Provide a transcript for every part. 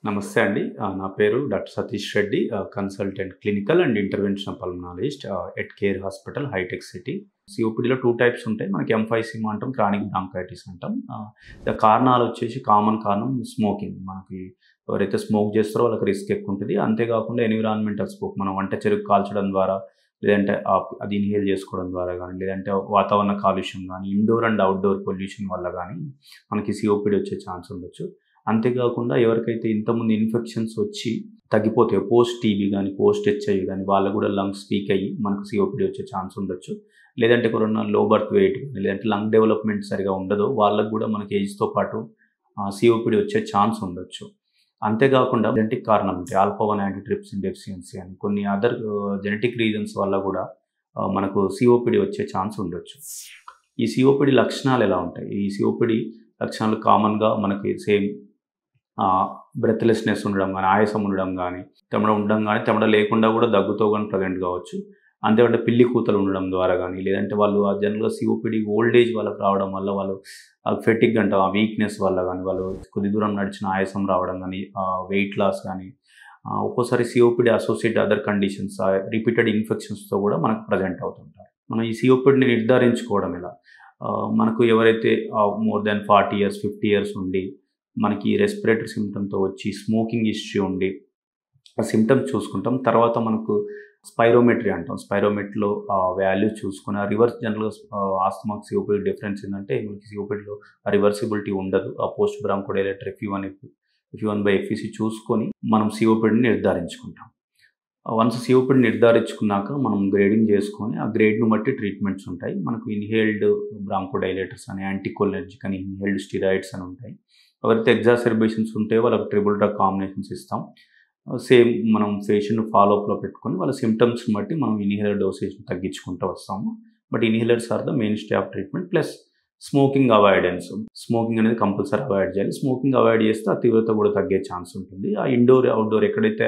నమస్తే అండి. నా పేరు doctor Satish Reddy. Consultant clinical and interventional pulmonologist at Care hospital Hitech City. సీఓపీడీలో 2 టైప్స్ ఉంటాయి. మనకి ఎంఫైసీమా అంటాం, క్రానిక్ బ్రాంకైటిస్ అంటాం. కారణాలు వచ్చేసి కామన్ కారణం స్మోకింగ్. మనకి ఎవరైతే స్మోక్ చేస్తారో వాళ్ళకి రిస్క్ ఎక్కువ ఉంటుంది. అంతేకాకుండా ఎన్విరాన్మెంటల్ స్మోక్, మనం వంట చెరుకు కాల్చడం ద్వారా, లేదంటే అది ఇన్హేల్ చేసుకోవడం ద్వారా కానీ, లేదంటే వాతావరణ కాలుష్యం కానీ, ఇండోర్ అండ్ అవుట్‌డోర్ పొల్యూషన్ వల్ల కానీ మనకి సీఓపీడీ వచ్చే ఛాన్స్ ఉండొచ్చు. అంతేకాకుండా ఎవరికైతే ఇంతకుముందు ఇన్ఫెక్షన్స్ వచ్చి తగ్గిపోతాయో, పోస్ట్ టీబీ కానీ, పోస్ట్ హెచ్ఐవి కానీ, వాళ్ళకు కూడా లంగ్స్ వీక్ అయ్యి మనకు సీఓపీడీ వచ్చే ఛాన్స్ ఉండొచ్చు. లేదంటే ఎవరైనా లో బర్త్ వెయిట్ కానీ, లేదంటే లంగ్ డెవలప్మెంట్ సరిగా ఉండదో వాళ్ళకు కూడా మనకి ఏజ్‌తో పాటు సీఓపీడీ వచ్చే ఛాన్స్ ఉండొచ్చు. అంతేకాకుండా జెనెటిక్ కారణం ఉంటాయి. ఆల్ఫా-1 యాంటీట్రిప్సిన్ డెఫిషియన్సీ అని కొన్ని అదర్ జెనెటిక్ రీజన్స్ వల్ల కూడా మనకు సీఓపీడీ వచ్చే ఛాన్స్ ఉండొచ్చు. ఈ సీఓపీడీ లక్షణాలు ఎలా ఉంటాయి? ఈ సీఓపీడీ లక్షణాలు కామన్‌గా మనకి సేమ్ బ్రెత్‌లెస్‌నెస్ ఉండడం గానీ, ఆయాసం ఉండడం గానీ, చెమట ఉండడం గానీ, చెమట లేకుండా కూడా దగ్గుతో గానీ ప్రెజెంట్ కావచ్చు. అంతేకాకుండా పిల్లి కూతలు ఉండడం ద్వారా గానీ, లేదంటే వాళ్ళు జనరల్‌గా సీఓపీడీ ఓల్డ్ ఏజ్ వాళ్ళకి రావడం వల్ల వాళ్ళు ఫెటిగ్ అంటాం, ఆ వీక్‌నెస్ వల్ల గానీ, వాళ్ళు కొద్ది దూరం నడిచిన ఆయాసం రావడం గానీ, వెయిట్ లాస్ గానీ, ఒక్కోసారి COPD associate other conditions, repeated ఇన్ఫెక్షన్స్‌తో కూడా మనకు ప్రెజెంట్ అవుతుంటారు. మనం ఈ సీఓపీడీని నిర్ధారించుకోవడం ఎలా? మనకు ఎవరైతే మోర్ దాన్ 40 ఇయర్స్, 50 ఇయర్స్ ఉండి మనకి రెస్పిరేటరీ సిమ్టమ్‌తో వచ్చి స్మోకింగ్ హిస్టరీ ఉండి ఆ సిమ్టమ్స్ చూసుకుంటాం. తర్వాత మనకు స్పైరోమెట్రీ అంటాం. స్పైరోమెట్రీలో వాల్యూస్ చూసుకొని రివర్స్ జనరల్‌గా ఆస్తమాకి సీఓపీడీ డిఫరెన్స్ ఏంటంటే మనకి సీఓపీడీలో రివర్సిబిలిటీ ఉండదు. పోస్ట్ బ్రాంకోడైలేటర్ FEV1/FVC చూసుకొని మనం సీఓపీడీని నిర్ధారించుకుంటాం. వన్స్ సీఓపీడీ నిర్ధారించుకున్నాక మనం గ్రేడింగ్ చేసుకొని ఆ గ్రేడ్‌ని బట్టి ట్రీట్మెంట్స్ ఉంటాయి. మనకు ఇన్‌హేల్డ్ బ్రాంకోడైలేటర్స్ అని, యాంటీకోలినర్జిక్ అని, ఇన్‌హేల్డ్ స్టెరాయిడ్స్ అని ఉంటాయి. ఎవరైతే ఎగ్జాసర్బేషన్స్ ఉంటాయో వాళ్ళకి ట్రిపుల్ డ్రగ్ కాంబినేషన్స్ ఇస్తాం. సేమ్ మనం పేషెంట్‌ని ఫాలో అప్‌లో పెట్టుకొని వాళ్ళ సిమ్టమ్స్‌ని బట్టి మనం ఇన్‌హేలర్ డోసేజ్‌ని తగ్గించుకుంటూ వస్తాము. But inhalers are the mainstay of treatment. Plus smoking avoidance. Smoking అనేది కంపల్సరీ అవాయిడ్ చేయాలి. స్మోకింగ్ అవాయిడ్ చేస్తే ఆ తీవ్రత కూడా తగ్గే ఛాన్స్ ఉంటుంది. ఆ ఇండోర్, అవుట్‌డోర్ ఎక్కడైతే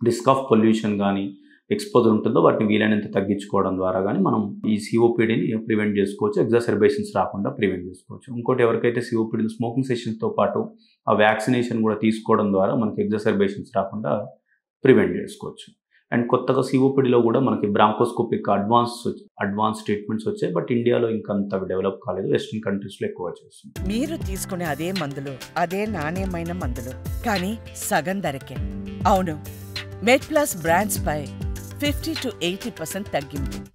రిస్క్ ఆఫ్ పొల్యూషన్ కానీ, ఎక్స్‌పోజర్ ఉంటుందో వాటిని వీలైనంత తగ్గించుకోవడం ద్వారా కానీ మనం ఈ సీఓపీడీని ప్రివెంట్ చేసుకోవచ్చు. ఎగ్జాసర్బేషన్స్ రాకుండా ప్రివెంట్ చేసుకోవచ్చు. ఇంకోటి ఎవరికైతే సీఓపీడీ స్మోకింగ్ సెషన్స్‌తో పాటు ఆ వ్యాక్సినేషన్ కూడా తీసుకోవడం ద్వారా మనకి ఎగ్జాసర్బేషన్స్ రాకుండా ప్రివెంట్ చేసుకోవచ్చు. అండ్ కొత్తగా సీఓపీడీలో కూడా మనకి బ్రాంకోస్కోపిక్ అడ్వాన్స్ ట్రీట్మెంట్స్ వచ్చాయి. బట్ ఇండియాలో ఇంకా అంత డెవలప్ కాలేదు. వెస్టర్న్ కంట్రీస్‌లో ఎక్కువ చేస్తుంది. మీరు తీసుకునే అదే మందులు, అదే నాణ్యమైన మందులు, కానీ సగం ధరకే. అవును, మెడ్ ప్లస్ బ్రాండ్స్ పై 50 to 80% తగ్గింపు.